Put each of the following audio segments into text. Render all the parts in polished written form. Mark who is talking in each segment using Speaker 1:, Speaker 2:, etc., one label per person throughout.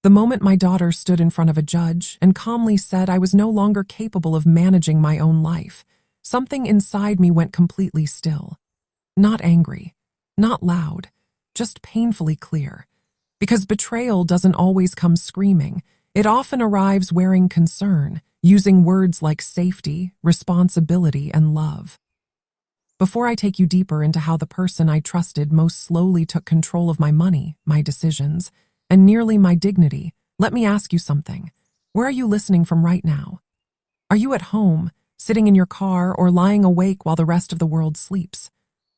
Speaker 1: The moment my daughter stood in front of a judge and calmly said I was no longer capable of managing my own life, something inside me went completely still. Not angry, not loud, just painfully clear. Because betrayal doesn't always come screaming. It often arrives wearing concern, using words like safety, responsibility, and love. Before I take you deeper into how the person I trusted most slowly took control of my money, my decisions, and nearly my dignity, let me ask you something. Where are you listening from right now? Are you at home, sitting in your car, or lying awake while the rest of the world sleeps?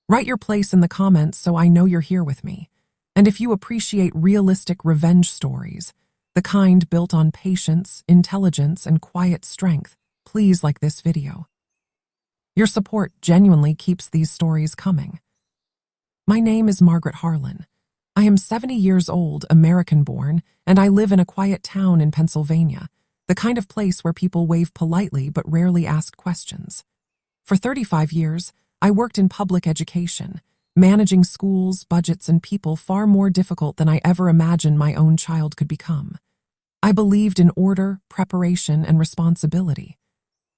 Speaker 1: Write your place in the comments so I know you're here with me. And if you appreciate realistic revenge stories, the kind built on patience, intelligence, and quiet strength, please like this video. Your support genuinely keeps these stories coming. My name is Margaret Harlan. I am 70 years old, American-born, and I live in a quiet town in Pennsylvania, the kind of place where people wave politely but rarely ask questions. For 35 years, I worked in public education, managing schools, budgets, and people far more difficult than I ever imagined my own child could become. I believed in order, preparation, and responsibility.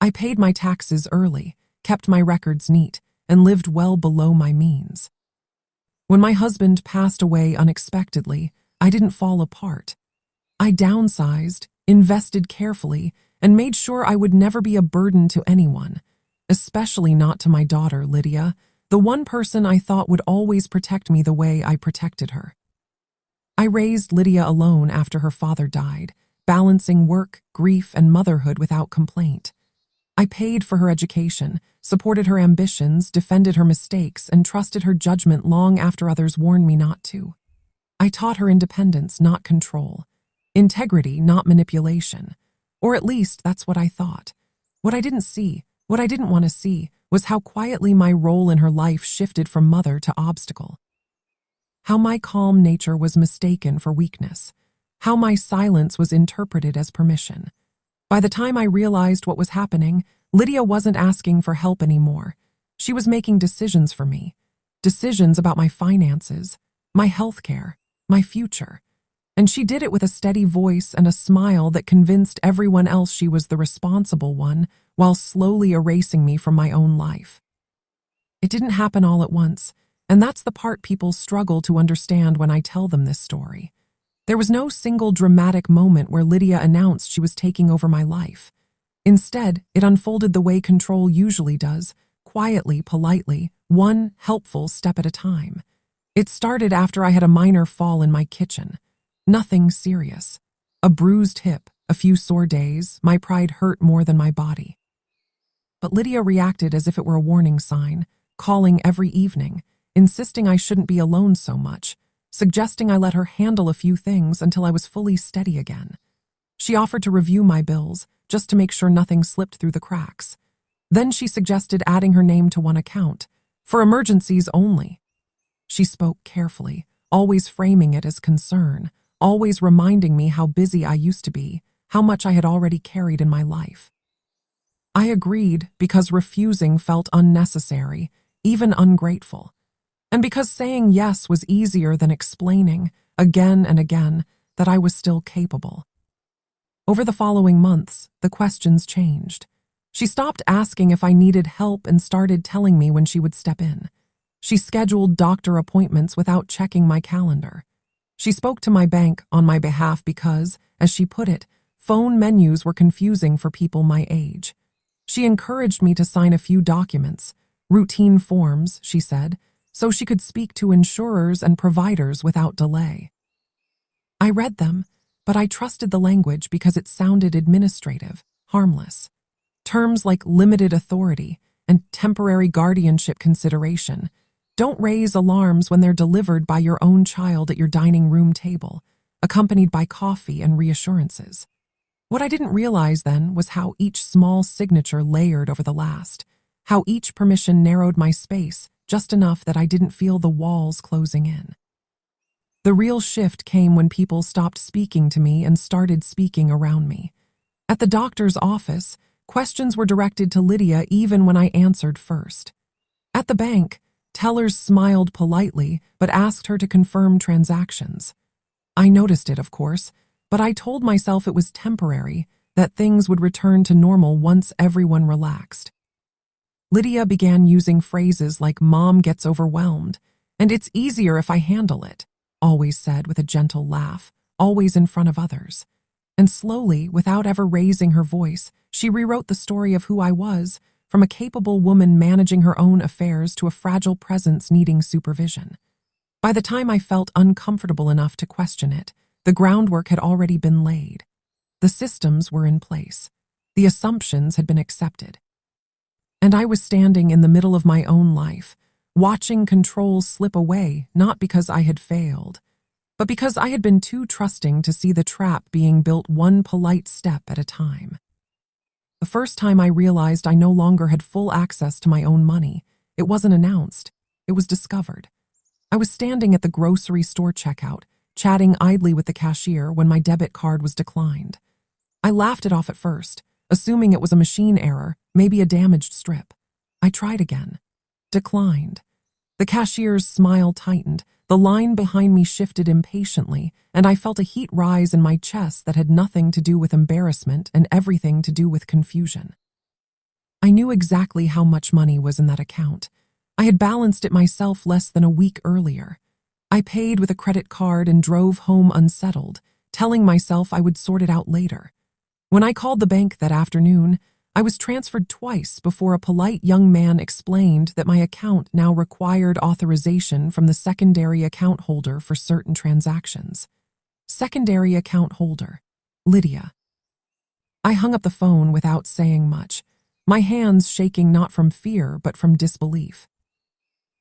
Speaker 1: I paid my taxes early, kept my records neat, and lived well below my means. When my husband passed away unexpectedly, I didn't fall apart. I downsized, invested carefully, and made sure I would never be a burden to anyone, especially not to my daughter, Lydia, the one person I thought would always protect me the way I protected her. I raised Lydia alone after her father died, balancing work, grief, and motherhood without complaint. I paid for her education, supported her ambitions, defended her mistakes, and trusted her judgment long after others warned me not to. I taught her independence, not control, integrity, not manipulation. Or at least that's what I thought. What I didn't see, what I didn't want to see, was how quietly my role in her life shifted from mother to obstacle. How my calm nature was mistaken for weakness. How my silence was interpreted as permission. By the time I realized what was happening, Lydia wasn't asking for help anymore. She was making decisions for me. Decisions about my finances, my health care, my future. And she did it with a steady voice and a smile that convinced everyone else she was the responsible one, while slowly erasing me from my own life. It didn't happen all at once, and that's the part people struggle to understand when I tell them this story. There was no single dramatic moment where Lydia announced she was taking over my life. Instead, it unfolded the way control usually does, quietly, politely, one helpful step at a time. It started after I had a minor fall in my kitchen. Nothing serious. A bruised hip, a few sore days, my pride hurt more than my body. But Lydia reacted as if it were a warning sign, calling every evening, insisting I shouldn't be alone so much, suggesting I let her handle a few things until I was fully steady again. She offered to review my bills, just to make sure nothing slipped through the cracks. Then she suggested adding her name to one account, for emergencies only. She spoke carefully, always framing it as concern, always reminding me how busy I used to be, how much I had already carried in my life. I agreed because refusing felt unnecessary, even ungrateful. And because saying yes was easier than explaining, again and again, that I was still capable. Over the following months, the questions changed. She stopped asking if I needed help and started telling me when she would step in. She scheduled doctor appointments without checking my calendar. She spoke to my bank on my behalf because, as she put it, phone menus were confusing for people my age. She encouraged me to sign a few documents, routine forms, she said, so she could speak to insurers and providers without delay. I read them, but I trusted the language because it sounded administrative, harmless. Terms like limited authority and temporary guardianship consideration don't raise alarms when they're delivered by your own child at your dining room table, accompanied by coffee and reassurances. What I didn't realize then was how each small signature layered over the last, how each permission narrowed my space just enough that I didn't feel the walls closing in. The real shift came when people stopped speaking to me and started speaking around me. At the doctor's office, questions were directed to Lydia even when I answered first. At the bank, tellers smiled politely but asked her to confirm transactions. I noticed it, of course, But I told myself it was temporary, that things would return to normal once everyone relaxed. Lydia began using phrases like "Mom gets overwhelmed," and "It's easier if I handle it," always said with a gentle laugh, always in front of others. And slowly, without ever raising her voice, she rewrote the story of who I was, from a capable woman managing her own affairs to a fragile presence needing supervision. By the time I felt uncomfortable enough to question it, the groundwork had already been laid. The systems were in place. The assumptions had been accepted. And I was standing in the middle of my own life, watching control slip away, not because I had failed, but because I had been too trusting to see the trap being built one polite step at a time. The first time I realized I no longer had full access to my own money, it wasn't announced, it was discovered. I was standing at the grocery store checkout, chatting idly with the cashier when my debit card was declined. I laughed it off at first, assuming it was a machine error, maybe a damaged strip. I tried again. Declined. The cashier's smile tightened, the line behind me shifted impatiently, and I felt a heat rise in my chest that had nothing to do with embarrassment and everything to do with confusion. I knew exactly how much money was in that account. I had balanced it myself less than a week earlier. I paid with a credit card and drove home unsettled, telling myself I would sort it out later. When I called the bank that afternoon, I was transferred twice before a polite young man explained that my account now required authorization from the secondary account holder for certain transactions. Secondary account holder, Lydia. I hung up the phone without saying much, my hands shaking not from fear but from disbelief.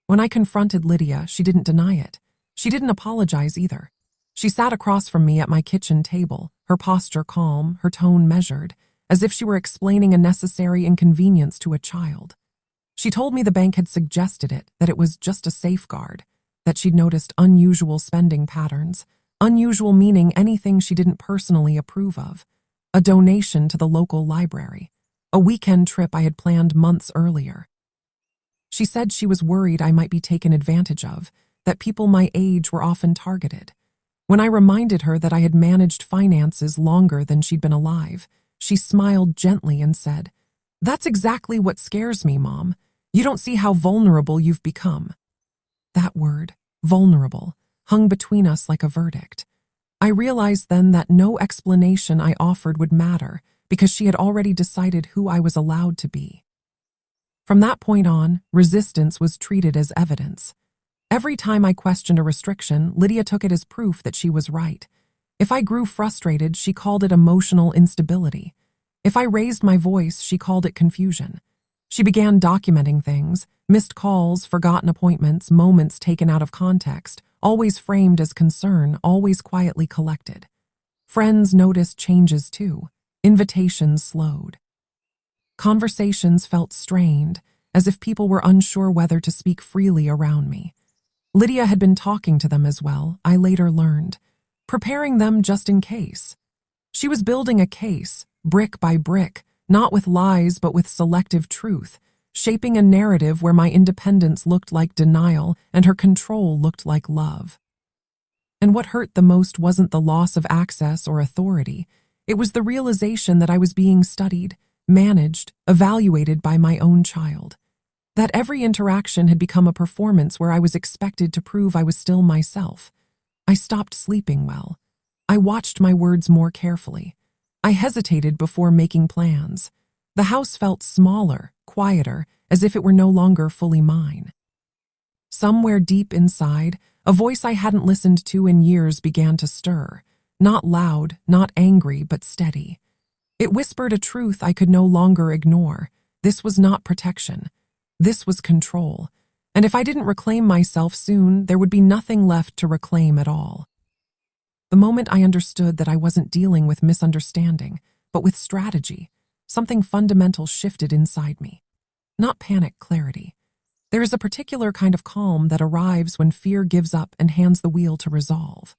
Speaker 1: When I confronted Lydia, she didn't deny it. She didn't apologize either. She sat across from me at my kitchen table, her posture calm, her tone measured, as if she were explaining a necessary inconvenience to a child. She told me the bank had suggested it, that it was just a safeguard, that she'd noticed unusual spending patterns, unusual meaning anything she didn't personally approve of, a donation to the local library, a weekend trip I had planned months earlier. She said she was worried I might be taken advantage of, that people my age were often targeted. When I reminded her that I had managed finances longer than she'd been alive, she smiled gently and said, "That's exactly what scares me, Mom. You don't see how vulnerable you've become." That word, vulnerable, hung between us like a verdict. I realized then that no explanation I offered would matter because she had already decided who I was allowed to be. From that point on, resistance was treated as evidence. Every time I questioned a restriction, Lydia took it as proof that she was right. If I grew frustrated, she called it emotional instability. If I raised my voice, she called it confusion. She began documenting things, missed calls, forgotten appointments, moments taken out of context, always framed as concern, always quietly collected. Friends noticed changes too. Invitations slowed. Conversations felt strained, as if people were unsure whether to speak freely around me. Lydia had been talking to them as well, I later learned, preparing them just in case. She was building a case, brick by brick, not with lies but with selective truth, shaping a narrative where my independence looked like denial and her control looked like love. And what hurt the most wasn't the loss of access or authority. It was the realization that I was being studied, managed, evaluated by my own child. That every interaction had become a performance where I was expected to prove I was still myself. I stopped sleeping well. I watched my words more carefully. I hesitated before making plans. The house felt smaller, quieter, as if it were no longer fully mine. Somewhere deep inside, a voice I hadn't listened to in years began to stir. Not loud, not angry, but steady. It whispered a truth I could no longer ignore. This was not protection. This was control, and if I didn't reclaim myself soon, there would be nothing left to reclaim at all. The moment I understood that I wasn't dealing with misunderstanding, but with strategy, something fundamental shifted inside me. Not panic, clarity. There is a particular kind of calm that arrives when fear gives up and hands the wheel to resolve.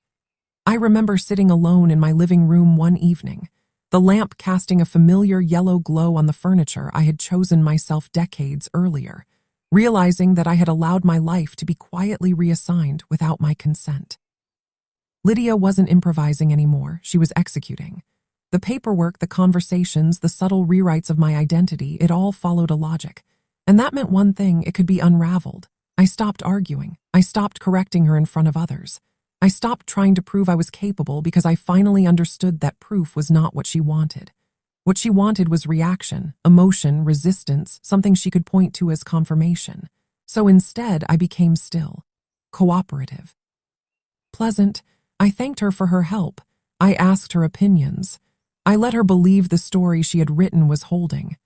Speaker 1: I remember sitting alone in my living room one evening, the lamp casting a familiar yellow glow on the furniture I had chosen myself decades earlier, realizing that I had allowed my life to be quietly reassigned without my consent. Lydia wasn't improvising anymore, she was executing. The paperwork, the conversations, the subtle rewrites of my identity, it all followed a logic. And that meant one thing: it could be unraveled. I stopped arguing. I stopped correcting her in front of others. I stopped trying to prove I was capable because I finally understood that proof was not what she wanted. What she wanted was reaction, emotion, resistance, something she could point to as confirmation. So instead, I became still, cooperative, pleasant. I thanked her for her help. I asked her opinions. I let her believe the story she had written was holding.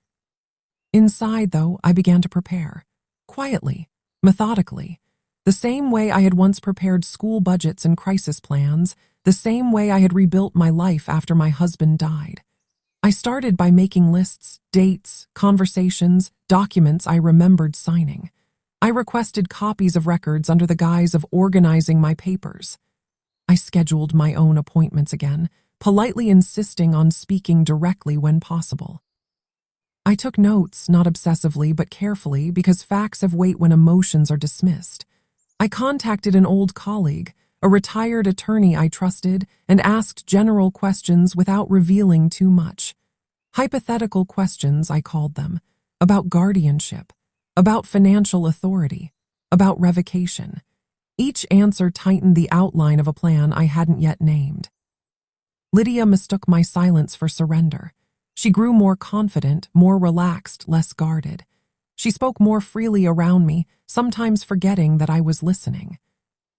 Speaker 1: Inside, though, I began to prepare. Quietly, methodically. The same way I had once prepared school budgets and crisis plans, the same way I had rebuilt my life after my husband died. I started by making lists, dates, conversations, documents I remembered signing. I requested copies of records under the guise of organizing my papers. I scheduled my own appointments again, politely insisting on speaking directly when possible. I took notes, not obsessively but carefully, because facts have weight when emotions are dismissed. I contacted an old colleague, a retired attorney I trusted, and asked general questions without revealing too much. Hypothetical questions, I called them, about guardianship, about financial authority, about revocation. Each answer tightened the outline of a plan I hadn't yet named. Lydia mistook my silence for surrender. She grew more confident, more relaxed, less guarded. She spoke more freely around me, sometimes forgetting that I was listening.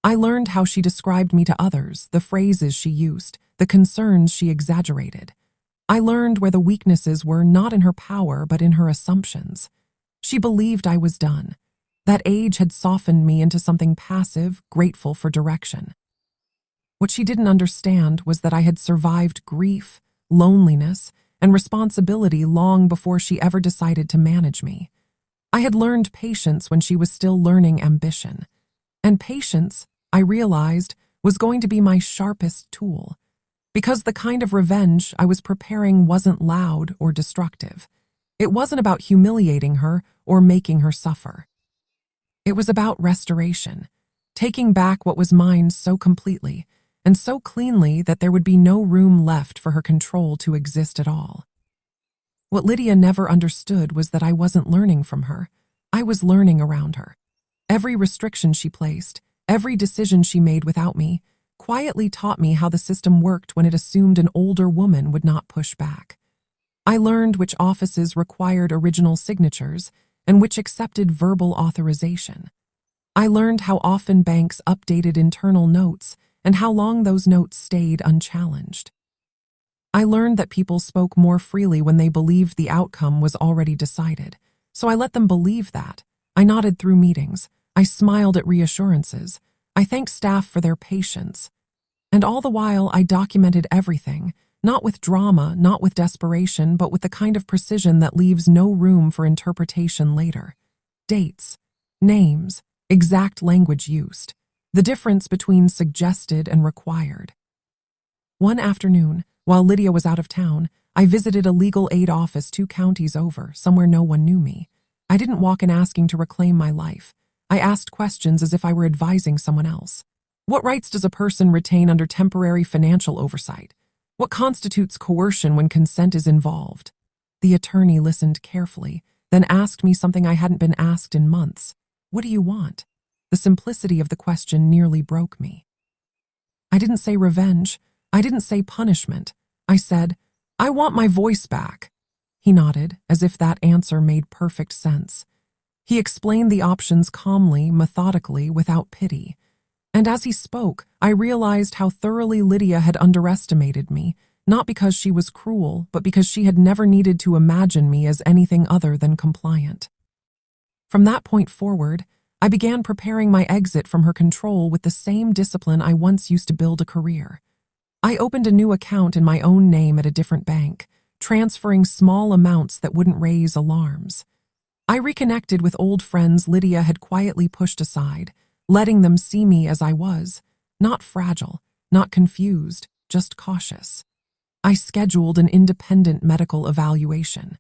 Speaker 1: I learned how she described me to others, the phrases she used, the concerns she exaggerated. I learned where the weaknesses were, not in her power, but in her assumptions. She believed I was done. That age had softened me into something passive, grateful for direction. What she didn't understand was that I had survived grief, loneliness, and responsibility long before she ever decided to manage me. I had learned patience when she was still learning ambition. And patience, I realized, was going to be my sharpest tool. Because the kind of revenge I was preparing wasn't loud or destructive. It wasn't about humiliating her or making her suffer. It was about restoration, taking back what was mine so completely and so cleanly that there would be no room left for her control to exist at all. What Lydia never understood was that I wasn't learning from her. I was learning around her. Every restriction she placed, every decision she made without me, quietly taught me how the system worked when it assumed an older woman would not push back. I learned which offices required original signatures and which accepted verbal authorization. I learned how often banks updated internal notes and how long those notes stayed unchallenged. I learned that people spoke more freely when they believed the outcome was already decided, so I let them believe that. I nodded through meetings. I smiled at reassurances. I thanked staff for their patience. And all the while, I documented everything, not with drama, not with desperation, but with the kind of precision that leaves no room for interpretation later. Dates, names, exact language used, the difference between suggested and required. One afternoon, while Lydia was out of town, I visited a legal aid office 2 counties over, somewhere no one knew me. I didn't walk in asking to reclaim my life. I asked questions as if I were advising someone else. What rights does a person retain under temporary financial oversight? What constitutes coercion when consent is involved? The attorney listened carefully, then asked me something I hadn't been asked in months. What do you want? The simplicity of the question nearly broke me. I didn't say revenge. I didn't say punishment. I said, I want my voice back. He nodded, as if that answer made perfect sense. He explained the options calmly, methodically, without pity. And as he spoke, I realized how thoroughly Lydia had underestimated me, not because she was cruel, but because she had never needed to imagine me as anything other than compliant. From that point forward, I began preparing my exit from her control with the same discipline I once used to build a career. I opened a new account in my own name at a different bank, transferring small amounts that wouldn't raise alarms. I reconnected with old friends Lydia had quietly pushed aside, letting them see me as I was, not fragile, not confused, just cautious. I scheduled an independent medical evaluation.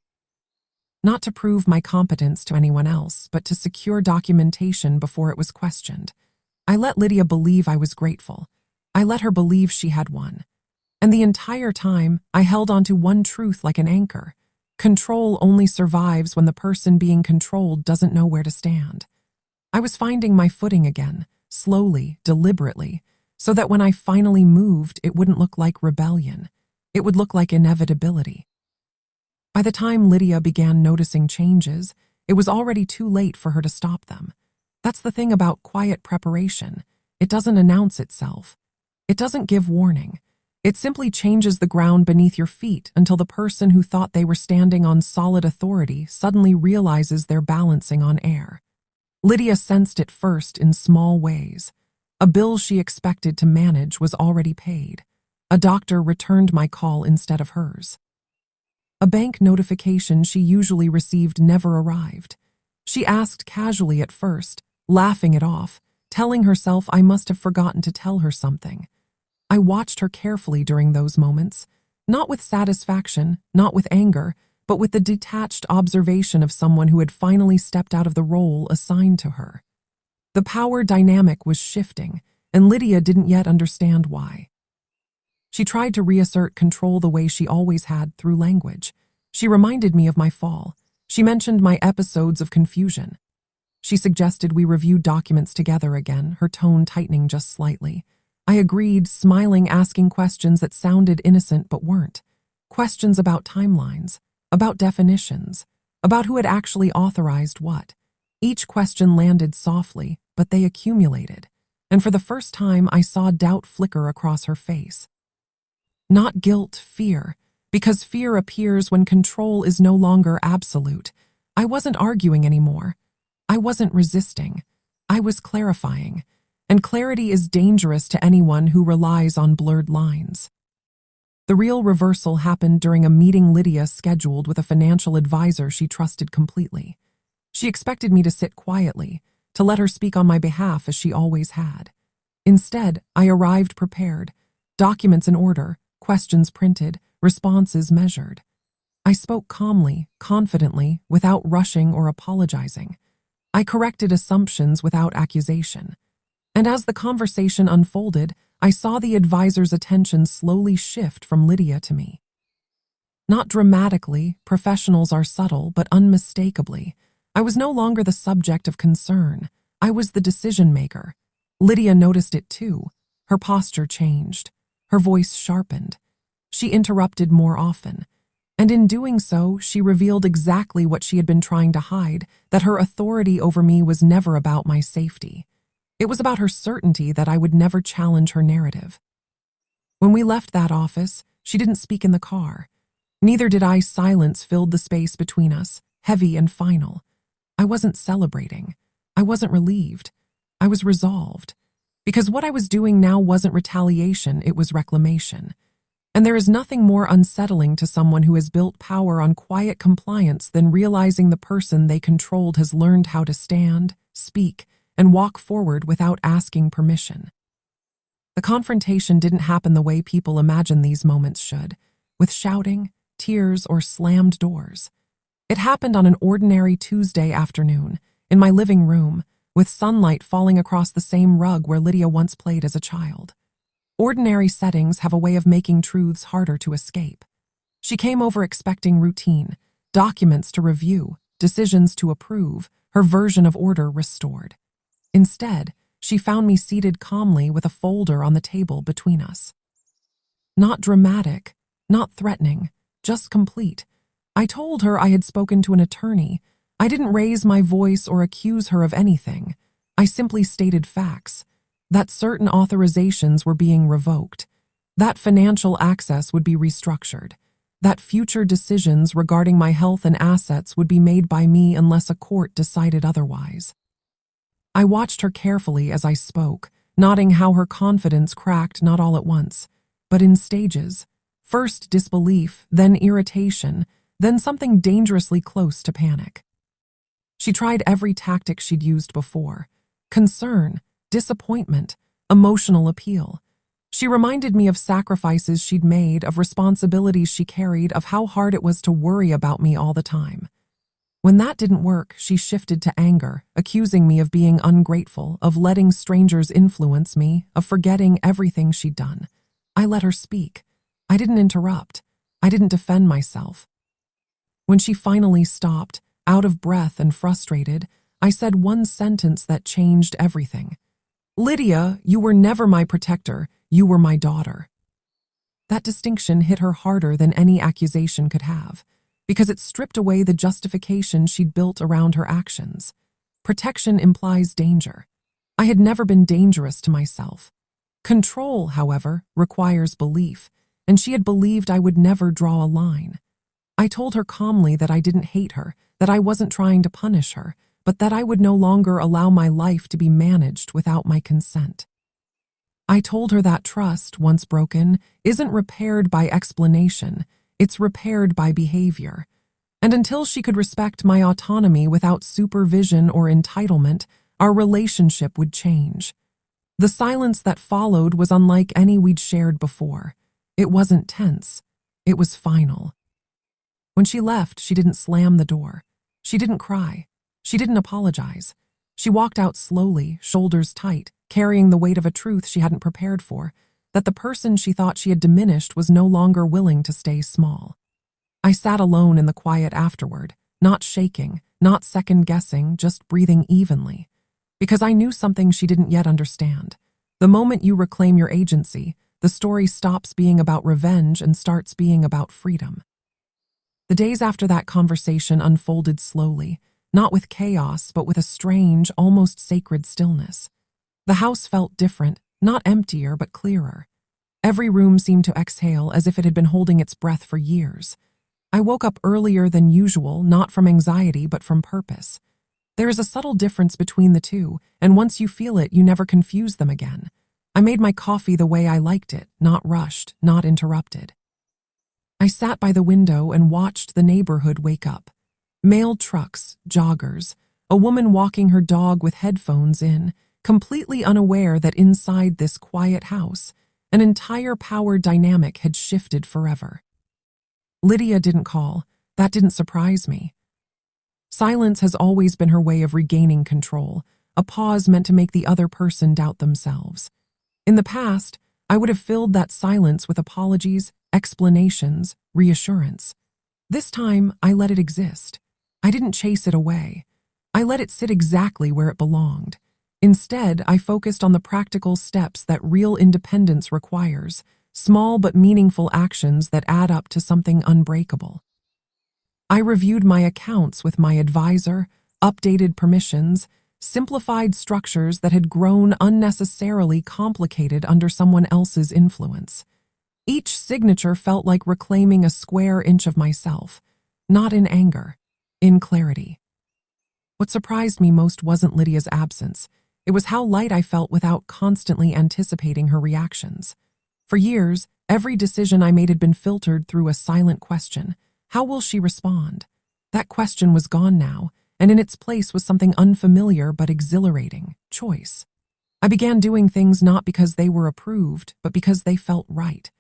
Speaker 1: Not to prove my competence to anyone else, but to secure documentation before it was questioned. I let Lydia believe I was grateful. I let her believe she had won. And the entire time, I held on to one truth like an anchor. Control only survives when the person being controlled doesn't know where to stand. I was finding my footing again, slowly, deliberately, so that when I finally moved, it wouldn't look like rebellion. It would look like inevitability. By the time Lydia began noticing changes, it was already too late for her to stop them. That's the thing about quiet preparation. It doesn't announce itself. It doesn't give warning. It simply changes the ground beneath your feet until the person who thought they were standing on solid authority suddenly realizes they're balancing on air. Lydia sensed it first in small ways. A bill she expected to manage was already paid. A doctor returned my call instead of hers. A bank notification she usually received never arrived. She asked casually at first, laughing it off, telling herself I must have forgotten to tell her something. I watched her carefully during those moments, not with satisfaction, not with anger, but with the detached observation of someone who had finally stepped out of the role assigned to her. The power dynamic was shifting, and Lydia didn't yet understand why. She tried to reassert control the way she always had, through language. She reminded me of my fall. She mentioned my episodes of confusion. She suggested we review documents together again, her tone tightening just slightly. I agreed, smiling, asking questions that sounded innocent but weren't. Questions about timelines, about definitions, about who had actually authorized what. Each question landed softly, but they accumulated. And for the first time, I saw doubt flicker across her face. Not guilt, fear, because fear appears when control is no longer absolute. I wasn't arguing anymore. I wasn't resisting. I was clarifying. And clarity is dangerous to anyone who relies on blurred lines. The real reversal happened during a meeting Lydia scheduled with a financial advisor she trusted completely. She expected me to sit quietly, to let her speak on my behalf as she always had. Instead, I arrived prepared, documents in order, questions printed, responses measured. I spoke calmly, confidently, without rushing or apologizing. I corrected assumptions without accusation. And as the conversation unfolded, I saw the advisor's attention slowly shift from Lydia to me. Not dramatically, professionals are subtle, but unmistakably. I was no longer the subject of concern. I was the decision maker. Lydia noticed it too. Her posture changed. Her voice sharpened. She interrupted more often. And in doing so, she revealed exactly what she had been trying to hide, that her authority over me was never about my safety. It was about her certainty that I would never challenge her narrative. When we left that office, she didn't speak in the car. Neither did I. Silence filled the space between us, heavy and final. I wasn't celebrating. I wasn't relieved. I was resolved. Because what I was doing now wasn't retaliation, it was reclamation. And there is nothing more unsettling to someone who has built power on quiet compliance than realizing the person they controlled has learned how to stand, speak, and walk forward without asking permission. The confrontation didn't happen the way people imagine these moments should, with shouting, tears, or slammed doors. It happened on an ordinary Tuesday afternoon, in my living room, with sunlight falling across the same rug where Lydia once played as a child. Ordinary settings have a way of making truths harder to escape. She came over expecting routine, documents to review, decisions to approve, her version of order restored. Instead, she found me seated calmly with a folder on the table between us. Not dramatic, not threatening, just complete. I told her I had spoken to an attorney. I didn't raise my voice or accuse her of anything. I simply stated facts, that certain authorizations were being revoked, that financial access would be restructured, that future decisions regarding my health and assets would be made by me unless a court decided otherwise. I watched her carefully as I spoke, noting how her confidence cracked not all at once, but in stages. First disbelief, then irritation, then something dangerously close to panic. She tried every tactic she'd used before: concern, disappointment, emotional appeal. She reminded me of sacrifices she'd made, of responsibilities she carried, of how hard it was to worry about me all the time. When that didn't work, she shifted to anger, accusing me of being ungrateful, of letting strangers influence me, of forgetting everything she'd done. I let her speak. I didn't interrupt. I didn't defend myself. When she finally stopped, out of breath and frustrated, I said one sentence that changed everything. "Lydia, you were never my protector. You were my daughter." That distinction hit her harder than any accusation could have, because it stripped away the justification she'd built around her actions. Protection implies danger. I had never been dangerous to myself. Control, however, requires belief, and she had believed I would never draw a line. I told her calmly that I didn't hate her, that I wasn't trying to punish her, but that I would no longer allow my life to be managed without my consent. I told her that trust, once broken, isn't repaired by explanation, it's repaired by behavior. And until she could respect my autonomy without supervision or entitlement, our relationship would change. The silence that followed was unlike any we'd shared before. It wasn't tense. It was final. When she left, she didn't slam the door. She didn't cry. She didn't apologize. She walked out slowly, shoulders tight, carrying the weight of a truth she hadn't prepared for, that the person she thought she had diminished was no longer willing to stay small. I sat alone in the quiet afterward, not shaking, not second-guessing, just breathing evenly. Because I knew something she didn't yet understand. The moment you reclaim your agency, the story stops being about revenge and starts being about freedom. The days after that conversation unfolded slowly, not with chaos, but with a strange, almost sacred stillness. The house felt different, not emptier, but clearer. Every room seemed to exhale as if it had been holding its breath for years. I woke up earlier than usual, not from anxiety, but from purpose. There is a subtle difference between the two, and once you feel it, you never confuse them again. I made my coffee the way I liked it, not rushed, not interrupted. I sat by the window and watched the neighborhood wake up. Mailed trucks, joggers, a woman walking her dog with headphones in, completely unaware that inside this quiet house, an entire power dynamic had shifted forever. Lydia didn't call. That didn't surprise me. Silence has always been her way of regaining control, a pause meant to make the other person doubt themselves. In the past, I would have filled that silence with apologies, explanations, reassurance. This time, I let it exist. I didn't chase it away. I let it sit exactly where it belonged. Instead, I focused on the practical steps that real independence requires, small but meaningful actions that add up to something unbreakable. I reviewed my accounts with my advisor, updated permissions, simplified structures that had grown unnecessarily complicated under someone else's influence. Each signature felt like reclaiming a square inch of myself, not in anger, in clarity. What surprised me most wasn't Lydia's absence. It was how light I felt without constantly anticipating her reactions. For years, every decision I made had been filtered through a silent question. How will she respond? That question was gone now, and in its place was something unfamiliar but exhilarating: choice. I began doing things not because they were approved, but because they felt right.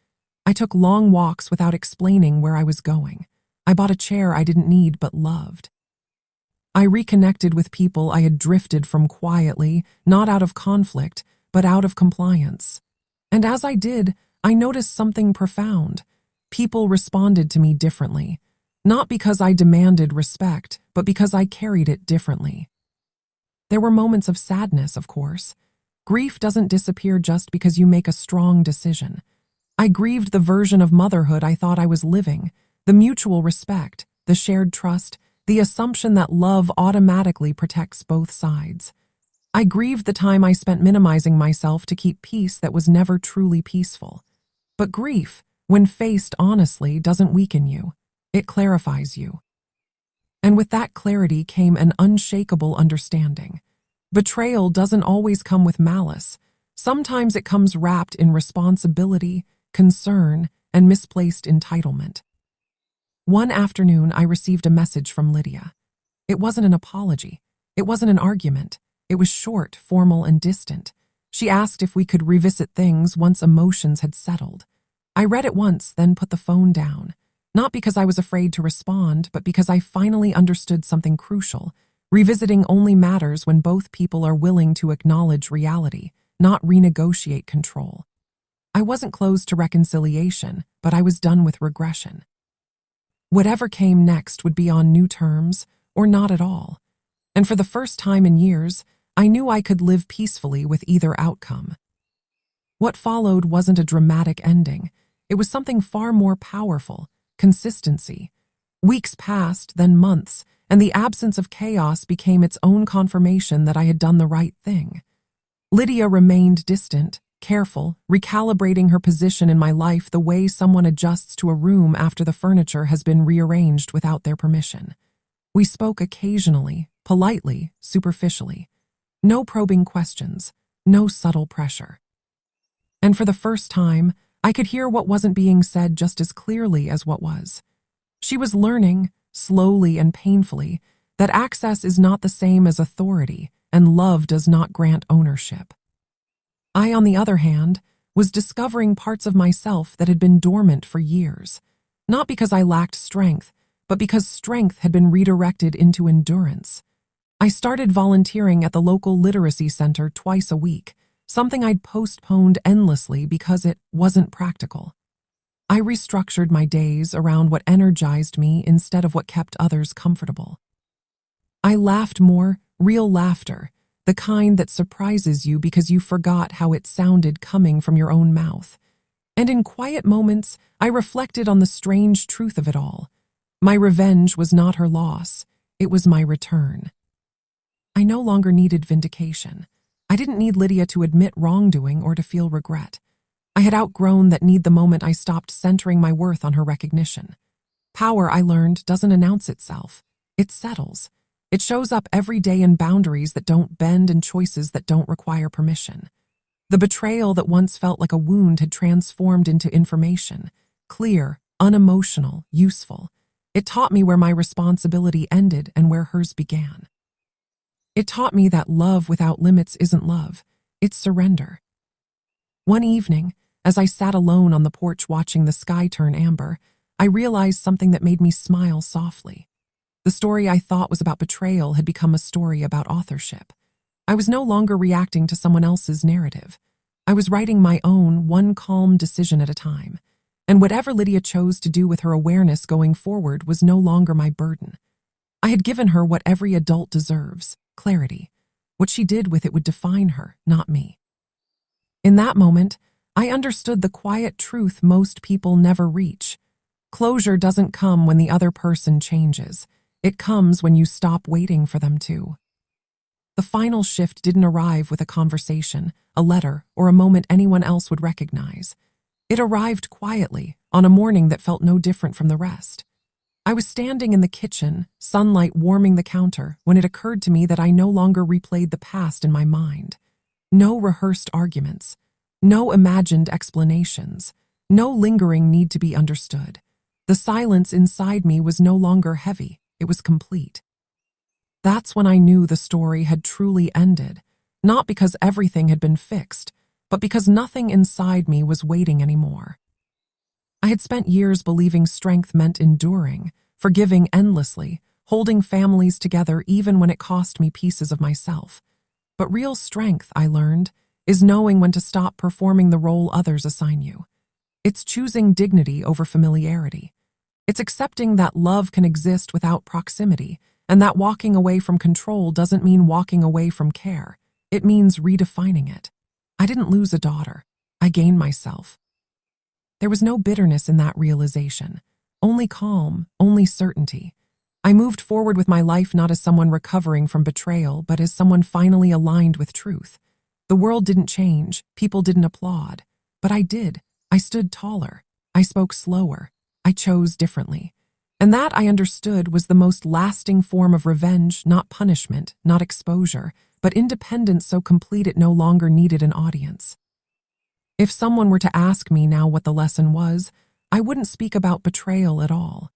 Speaker 1: I took long walks without explaining where I was going. I bought a chair I didn't need but loved. I reconnected with people I had drifted from quietly, not out of conflict, but out of compliance. And as I did, I noticed something profound. People responded to me differently, not because I demanded respect, but because I carried it differently. There were moments of sadness, of course. Grief doesn't disappear just because you make a strong decision. I grieved the version of motherhood I thought I was living, the mutual respect, the shared trust, the assumption that love automatically protects both sides. I grieved the time I spent minimizing myself to keep peace that was never truly peaceful. But grief, when faced honestly, doesn't weaken you. It clarifies you. And with that clarity came an unshakable understanding. Betrayal doesn't always come with malice. Sometimes it comes wrapped in responsibility, concern, and misplaced entitlement. One afternoon, I received a message from Lydia. It wasn't an apology. It wasn't an argument. It was short, formal, and distant. She asked if we could revisit things once emotions had settled. I read it once, then put the phone down. Not because I was afraid to respond, but because I finally understood something crucial. Revisiting only matters when both people are willing to acknowledge reality, not renegotiate control. I wasn't closed to reconciliation, but I was done with regression. Whatever came next would be on new terms, or not at all. And for the first time in years, I knew I could live peacefully with either outcome. What followed wasn't a dramatic ending. It was something far more powerful: consistency. Weeks passed, then months, and the absence of chaos became its own confirmation that I had done the right thing. Lydia remained distant, careful, recalibrating her position in my life the way someone adjusts to a room after the furniture has been rearranged without their permission. We spoke occasionally, politely, superficially. No probing questions, no subtle pressure. And for the first time, I could hear what wasn't being said just as clearly as what was. She was learning, slowly and painfully, that access is not the same as authority, and love does not grant ownership. I, on the other hand, was discovering parts of myself that had been dormant for years, not because I lacked strength, but because strength had been redirected into endurance. I started volunteering at the local literacy center twice a week, something I'd postponed endlessly because it wasn't practical. I restructured my days around what energized me instead of what kept others comfortable. I laughed more, real laughter, the kind that surprises you because you forgot how it sounded coming from your own mouth. And in quiet moments, I reflected on the strange truth of it all. My revenge was not her loss, it was my return. I no longer needed vindication. I didn't need Lydia to admit wrongdoing or to feel regret. I had outgrown that need the moment I stopped centering my worth on her recognition. Power, I learned, doesn't announce itself. It settles. It shows up every day in boundaries that don't bend and choices that don't require permission. The betrayal that once felt like a wound had transformed into information, clear, unemotional, useful. It taught me where my responsibility ended and where hers began. It taught me that love without limits isn't love, it's surrender. One evening, as I sat alone on the porch watching the sky turn amber, I realized something that made me smile softly. The story I thought was about betrayal had become a story about authorship. I was no longer reacting to someone else's narrative. I was writing my own, one calm decision at a time. And whatever Lydia chose to do with her awareness going forward was no longer my burden. I had given her what every adult deserves: clarity. What she did with it would define her, not me. In that moment, I understood the quiet truth most people never reach. Closure doesn't come when the other person changes. It comes when you stop waiting for them to. The final shift didn't arrive with a conversation, a letter, or a moment anyone else would recognize. It arrived quietly, on a morning that felt no different from the rest. I was standing in the kitchen, sunlight warming the counter, when it occurred to me that I no longer replayed the past in my mind. No rehearsed arguments, no imagined explanations, no lingering need to be understood. The silence inside me was no longer heavy, it was complete. That's when I knew the story had truly ended, not because everything had been fixed, but because nothing inside me was waiting anymore. I had spent years believing strength meant enduring, forgiving endlessly, holding families together even when it cost me pieces of myself. But real strength, I learned, is knowing when to stop performing the role others assign you. It's choosing dignity over familiarity. It's accepting that love can exist without proximity, and that walking away from control doesn't mean walking away from care. It means redefining it. I didn't lose a daughter. I gained myself. There was no bitterness in that realization. Only calm, only certainty. I moved forward with my life not as someone recovering from betrayal, but as someone finally aligned with truth. The world didn't change, people didn't applaud. But I did. I stood taller. I spoke slower. I chose differently. And that, I understood, was the most lasting form of revenge, not punishment, not exposure, but independence so complete it no longer needed an audience. If someone were to ask me now what the lesson was, I wouldn't speak about betrayal at all.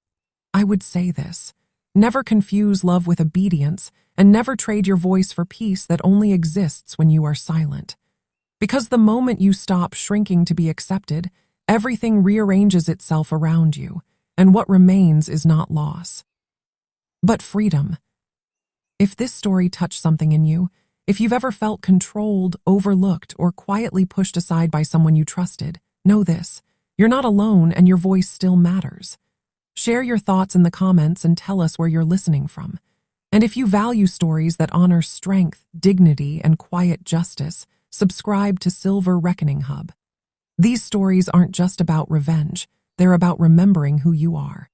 Speaker 1: I would say this: never confuse love with obedience, and never trade your voice for peace that only exists when you are silent. Because the moment you stop shrinking to be accepted, everything rearranges itself around you. and what remains is not loss, but freedom. If this story touched something in you, if you've ever felt controlled, overlooked, or quietly pushed aside by someone you trusted, know this: you're not alone and your voice still matters. Share your thoughts in the comments and tell us where you're listening from. And if you value stories that honor strength, dignity, and quiet justice, subscribe to Silver Reckoning Hub. These stories aren't just about revenge, they're about remembering who you are.